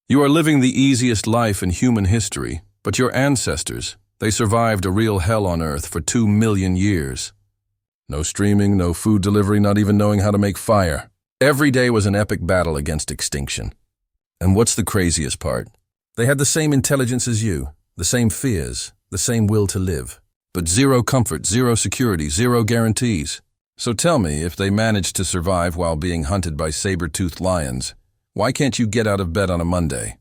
You are living the easiest life in human history, but your ancestors, they survived a real hell on Earth for 2 million years. No streaming, no food delivery, not even knowing how to make fire. Every day was an epic battle against extinction. And what's the craziest part? They had the same intelligence as you, the same fears, the same will to live. But zero comfort, zero security, zero guarantees. So tell me, if they managed to survive while being hunted by saber-toothed lions, why can't you get out of bed on a Monday?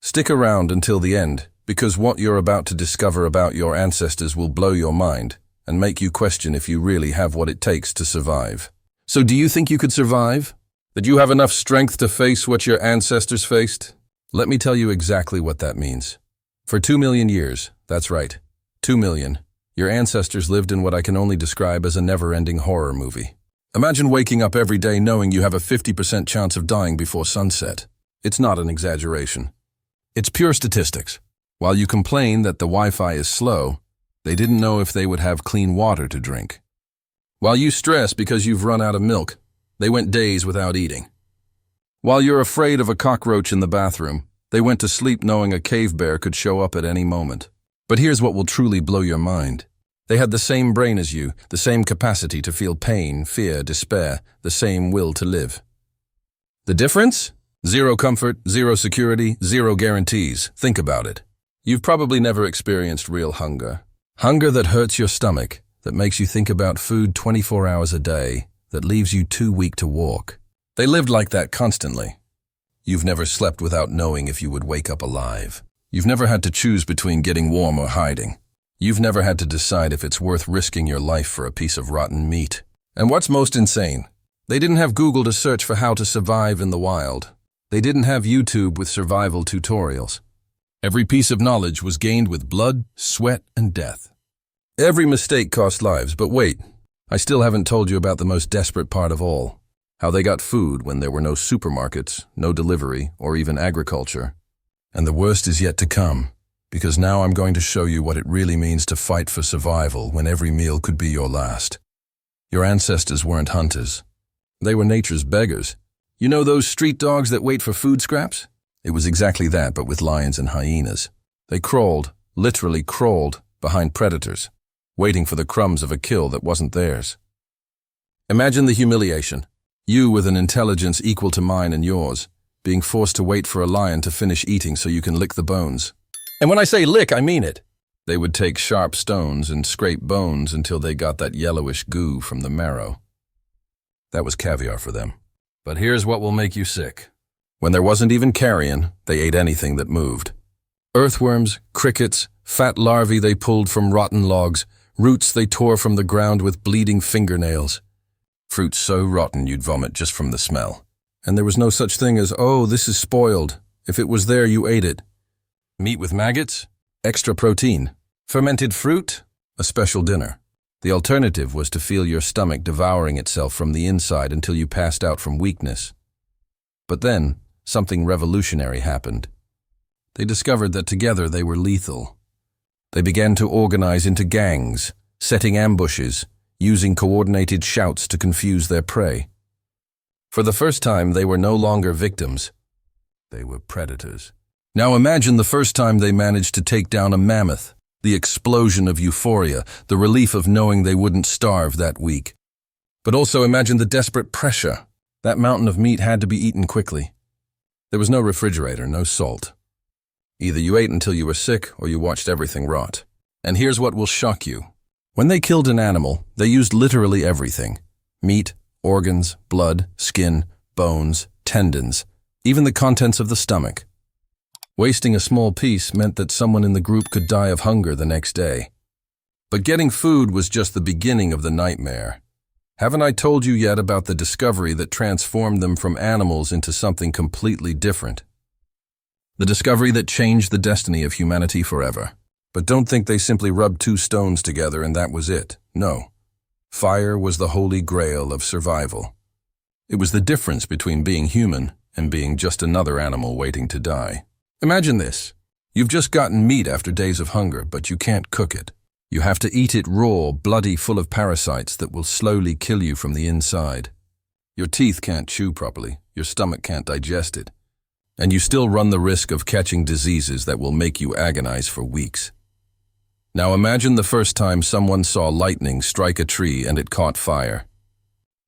Stick around until the end, because what you're about to discover about your ancestors will blow your mind and make you question if you really have what it takes to survive. So do you think you could survive? That you have enough strength to face what your ancestors faced? Let me tell you exactly what that means. For 2 million years, that's right, 2 million, your ancestors lived in what I can only describe as a never-ending horror movie. Imagine waking up every day knowing you have a 50% chance of dying before sunset. It's not an exaggeration. It's pure statistics. While you complain that the Wi-Fi is slow, they didn't know if they would have clean water to drink. While you stress because you've run out of milk, they went days without eating. While you're afraid of a cockroach in the bathroom, they went to sleep knowing a cave bear could show up at any moment. But here's what will truly blow your mind. They had the same brain as you, the same capacity to feel pain, fear, despair, the same will to live. The difference? Zero comfort, zero security, zero guarantees. Think about it. You've probably never experienced real hunger. Hunger that hurts your stomach, that makes you think about food 24 hours a day, that leaves you too weak to walk. They lived like that constantly. You've never slept without knowing if you would wake up alive. You've never had to choose between getting warm or hiding. You've never had to decide if it's worth risking your life for a piece of rotten meat. And what's most insane? They didn't have Google to search for how to survive in the wild. They didn't have YouTube with survival tutorials. Every piece of knowledge was gained with blood, sweat, and death. Every mistake cost lives, but wait, I still haven't told you about the most desperate part of all. How they got food when there were no supermarkets, no delivery, or even agriculture. And the worst is yet to come, because now I'm going to show you what it really means to fight for survival when every meal could be your last. Your ancestors weren't hunters. They were nature's beggars. You know those street dogs that wait for food scraps? It was exactly that, but with lions and hyenas. They crawled, literally crawled, behind predators, waiting for the crumbs of a kill that wasn't theirs. Imagine the humiliation. You, with an intelligence equal to mine and yours, being forced to wait for a lion to finish eating so you can lick the bones. And when I say lick, I mean it. They would take sharp stones and scrape bones until they got that yellowish goo from the marrow. That was caviar for them. But here's what will make you sick. When there wasn't even carrion, they ate anything that moved. Earthworms, crickets, fat larvae they pulled from rotten logs, roots they tore from the ground with bleeding fingernails. Fruit so rotten you'd vomit just from the smell. And there was no such thing as, oh, this is spoiled. If it was there, you ate it. Meat with maggots? Extra protein. Fermented fruit? A special dinner. The alternative was to feel your stomach devouring itself from the inside until you passed out from weakness. But then, something revolutionary happened. They discovered that together they were lethal. They began to organize into gangs, setting ambushes, using coordinated shouts to confuse their prey. For the first time, they were no longer victims. They were predators. Now imagine the first time they managed to take down a mammoth, the explosion of euphoria, the relief of knowing they wouldn't starve that week. But also imagine the desperate pressure. That mountain of meat had to be eaten quickly. There was no refrigerator, no salt. Either you ate until you were sick or you watched everything rot. And here's what will shock you. When they killed an animal, they used literally everything. Meat, organs, blood, skin, bones, tendons, even the contents of the stomach. Wasting a small piece meant that someone in the group could die of hunger the next day. But getting food was just the beginning of the nightmare. Haven't I told you yet about the discovery that transformed them from animals into something completely different? The discovery that changed the destiny of humanity forever. But don't think they simply rubbed two stones together and that was it. No. Fire was the holy grail of survival. It was the difference between being human and being just another animal waiting to die. Imagine this. You've just gotten meat after days of hunger, but you can't cook it. You have to eat it raw, bloody, full of parasites that will slowly kill you from the inside. Your teeth can't chew properly. Your stomach can't digest it. and you still run the risk of catching diseases that will make you agonize for weeks. Now imagine the first time someone saw lightning strike a tree and it caught fire.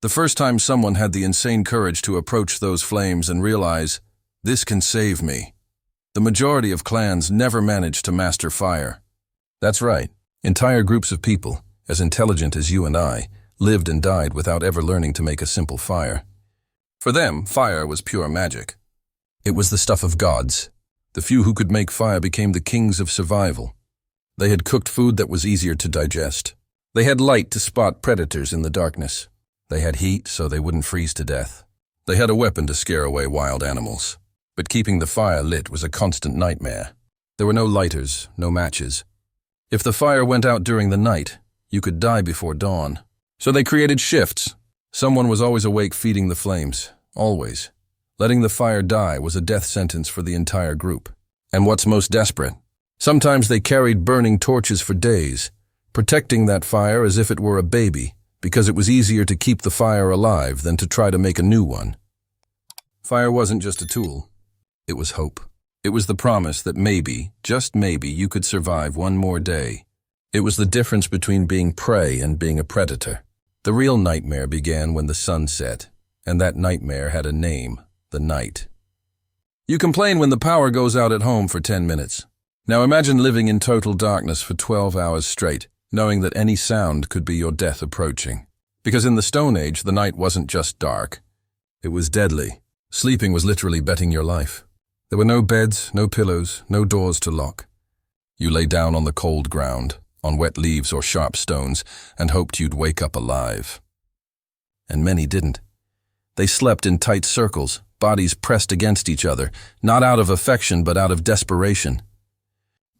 The first time someone had the insane courage to approach those flames and realize, this can save me. The majority of clans never managed to master fire. That's right, entire groups of people, as intelligent as you and I, lived and died without ever learning to make a simple fire. For them, fire was pure magic. It was the stuff of gods. The few who could make fire became the kings of survival. They had cooked food that was easier to digest. They had light to spot predators in the darkness. They had heat so they wouldn't freeze to death. They had a weapon to scare away wild animals. But keeping the fire lit was a constant nightmare. There were no lighters, no matches. If the fire went out during the night, you could die before dawn. So they created shifts. Someone was always awake feeding the flames. Always. Letting the fire die was a death sentence for the entire group. And what's most desperate? Sometimes they carried burning torches for days, protecting that fire as if it were a baby, because it was easier to keep the fire alive than to try to make a new one. Fire wasn't just a tool. It was hope. It was the promise that maybe, just maybe, you could survive one more day. It was the difference between being prey and being a predator. The real nightmare began when the sun set, and that nightmare had a name, the night. You complain when the power goes out at home for 10 minutes. Now imagine living in total darkness for 12 hours straight, knowing that any sound could be your death approaching. Because in the Stone Age, the night wasn't just dark. It was deadly. Sleeping was literally betting your life. There were no beds, no pillows, no doors to lock. You lay down on the cold ground, on wet leaves or sharp stones, and hoped you'd wake up alive. And many didn't. They slept in tight circles, bodies pressed against each other, not out of affection but out of desperation.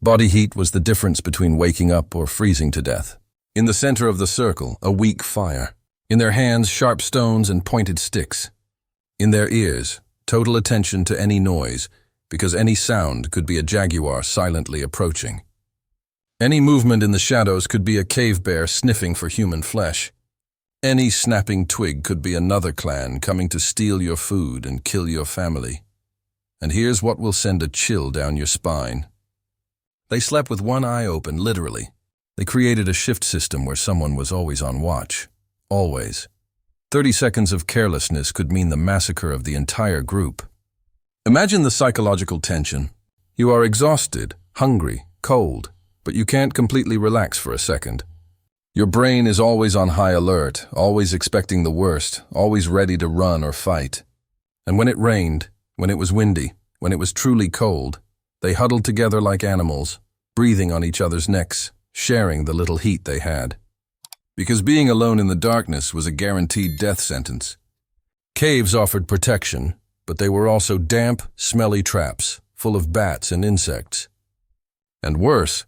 Body heat was the difference between waking up or freezing to death. In the center of the circle, a weak fire. In their hands, sharp stones and pointed sticks. In their ears, total attention to any noise, because any sound could be a jaguar silently approaching. Any movement in the shadows could be a cave bear sniffing for human flesh. Any snapping twig could be another clan coming to steal your food and kill your family. And here's what will send a chill down your spine. They slept with one eye open, literally. They created a shift system where someone was always on watch. Always. 30 seconds of carelessness could mean the massacre of the entire group. Imagine the psychological tension. You are exhausted, hungry, cold, but you can't completely relax for a second. Your brain is always on high alert, always expecting the worst, always ready to run or fight. And when it rained, when it was windy, when it was truly cold, they huddled together like animals, breathing on each other's necks, sharing the little heat they had. Because being alone in the darkness was a guaranteed death sentence. Caves offered protection, but they were also damp, smelly traps, full of bats and insects. And worse,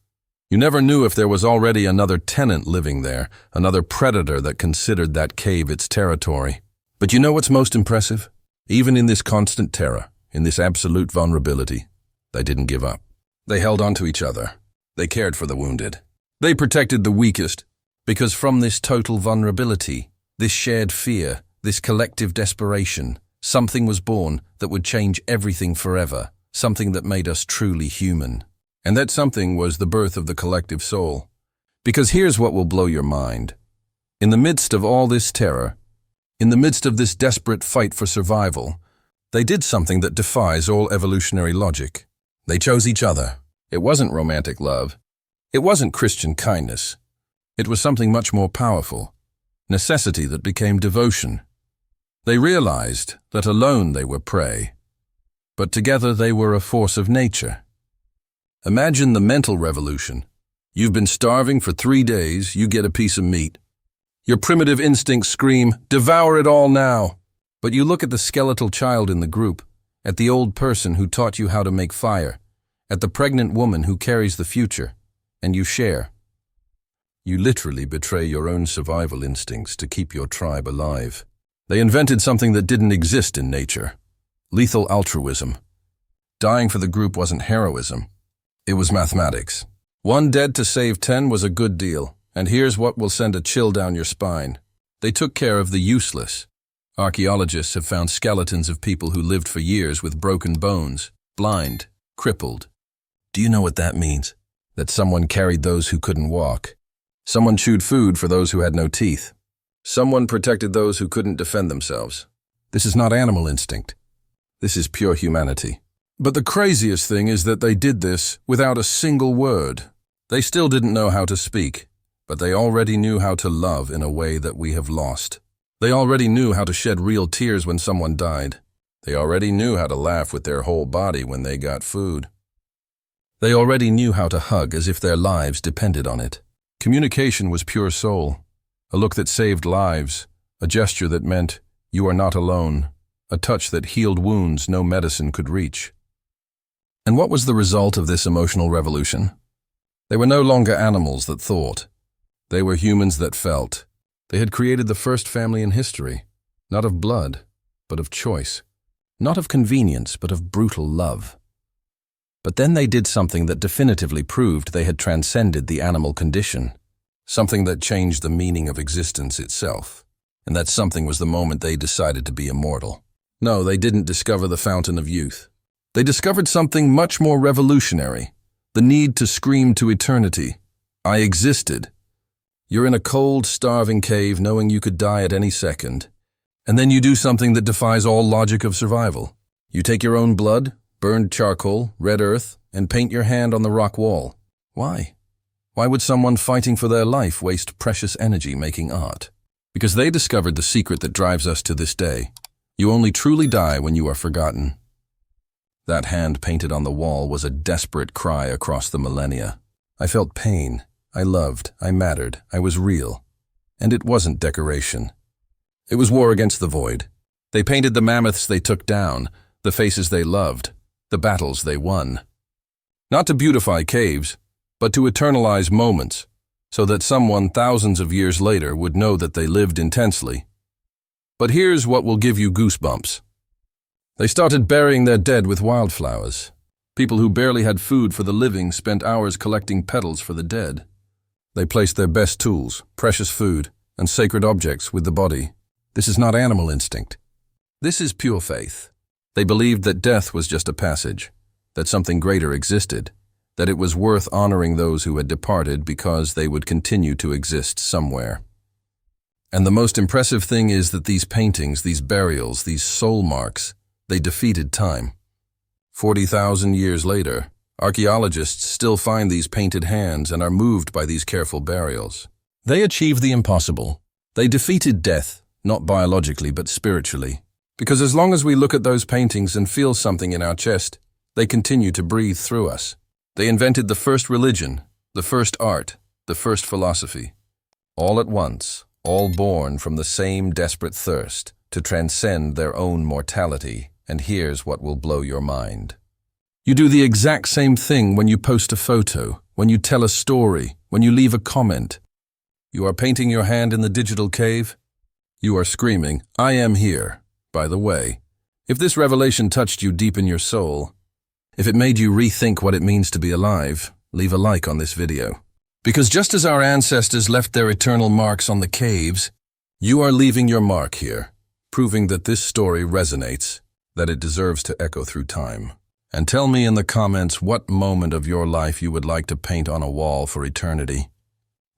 you never knew if there was already another tenant living there, another predator that considered that cave its territory. But you know what's most impressive? Even in this constant terror, in this absolute vulnerability, they didn't give up. They held on to each other. They cared for the wounded. They protected the weakest, because from this total vulnerability, this shared fear, this collective desperation, something was born that would change everything forever, something that made us truly human. And that something was the birth of the collective soul. Because here's what will blow your mind. In the midst of all this terror, in the midst of this desperate fight for survival, they did something that defies all evolutionary logic. They chose each other. It wasn't romantic love. It wasn't Christian kindness. It was something much more powerful, necessity that became devotion. They realized that alone they were prey, but together they were a force of nature. Imagine the mental revolution. You've been starving for 3 days, you get a piece of meat. Your primitive instincts scream, "Devour it all now!" But you look at the skeletal child in the group, at the old person who taught you how to make fire, at the pregnant woman who carries the future, and you share. You literally betray your own survival instincts to keep your tribe alive. They invented something that didn't exist in nature. Lethal altruism. Dying for the group wasn't heroism. It was mathematics. 1 dead to save 10 was a good deal, and here's what will send a chill down your spine. They took care of the useless. Archaeologists have found skeletons of people who lived for years with broken bones, blind, crippled. Do you know what that means? That someone carried those who couldn't walk. Someone chewed food for those who had no teeth. Someone protected those who couldn't defend themselves. This is not animal instinct. This is pure humanity. But the craziest thing is that they did this without a single word. They still didn't know how to speak, but they already knew how to love in a way that we have lost. They already knew how to shed real tears when someone died. They already knew how to laugh with their whole body when they got food. They already knew how to hug as if their lives depended on it. Communication was pure soul, a look that saved lives, a gesture that meant, "You are not alone," a touch that healed wounds no medicine could reach. And what was the result of this emotional revolution? They were no longer animals that thought. They were humans that felt. They had created the first family in history, not of blood, but of choice, not of convenience, but of brutal love. But then they did something that definitively proved they had transcended the animal condition, something that changed the meaning of existence itself. And that something was the moment they decided to be immortal. No, they didn't discover the fountain of youth. They discovered something much more revolutionary, the need to scream to eternity, "I existed." You're in a cold, starving cave knowing you could die at any second, and then you do something that defies all logic of survival. You take your own blood, burned charcoal, red earth, and paint your hand on the rock wall. Why? Why would someone fighting for their life waste precious energy making art? Because they discovered the secret that drives us to this day. You only truly die when you are forgotten. That hand painted on the wall was a desperate cry across the millennia. I felt pain. I loved. I mattered. I was real. And it wasn't decoration. It was war against the void. They painted the mammoths they took down, the faces they loved, the battles they won. Not to beautify caves, but to eternalize moments, so that someone thousands of years later would know that they lived intensely. But here's what will give you goosebumps. They started burying their dead with wildflowers. People who barely had food for the living spent hours collecting petals for the dead. They placed their best tools, precious food, and sacred objects with the body. This is not animal instinct. This is pure faith. They believed that death was just a passage, that something greater existed, that it was worth honoring those who had departed because they would continue to exist somewhere. And the most impressive thing is that these paintings, these burials, these soul marks, they defeated time. 40,000 years later, archaeologists still find these painted hands and are moved by these careful burials. They achieved the impossible. They defeated death, not biologically but spiritually. Because as long as we look at those paintings and feel something in our chest, they continue to breathe through us. They invented the first religion, the first art, the first philosophy. All at once, all born from the same desperate thirst to transcend their own mortality. And here's what will blow your mind. You do the exact same thing when you post a photo, when you tell a story, when you leave a comment. You are painting your hand in the digital cave. You are screaming, "I am here." By the way, if this revelation touched you deep in your soul, if it made you rethink what it means to be alive, leave a like on this video. Because just as our ancestors left their eternal marks on the caves, you are leaving your mark here, proving that this story resonates, that it deserves to echo through time. And tell me in the comments what moment of your life you would like to paint on a wall for eternity.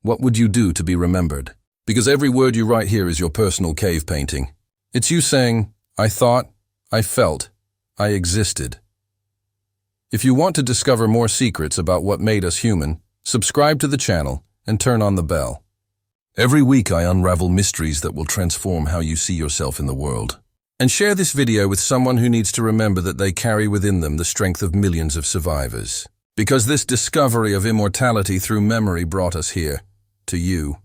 What would you do to be remembered? Because every word you write here is your personal cave painting. It's you saying, "I thought, I felt, I existed." If you want to discover more secrets about what made us human, subscribe to the channel and turn on the bell. Every week I unravel mysteries that will transform how you see yourself in the world. And share this video with someone who needs to remember that they carry within them the strength of millions of survivors. Because this discovery of immortality through memory brought us here, to you.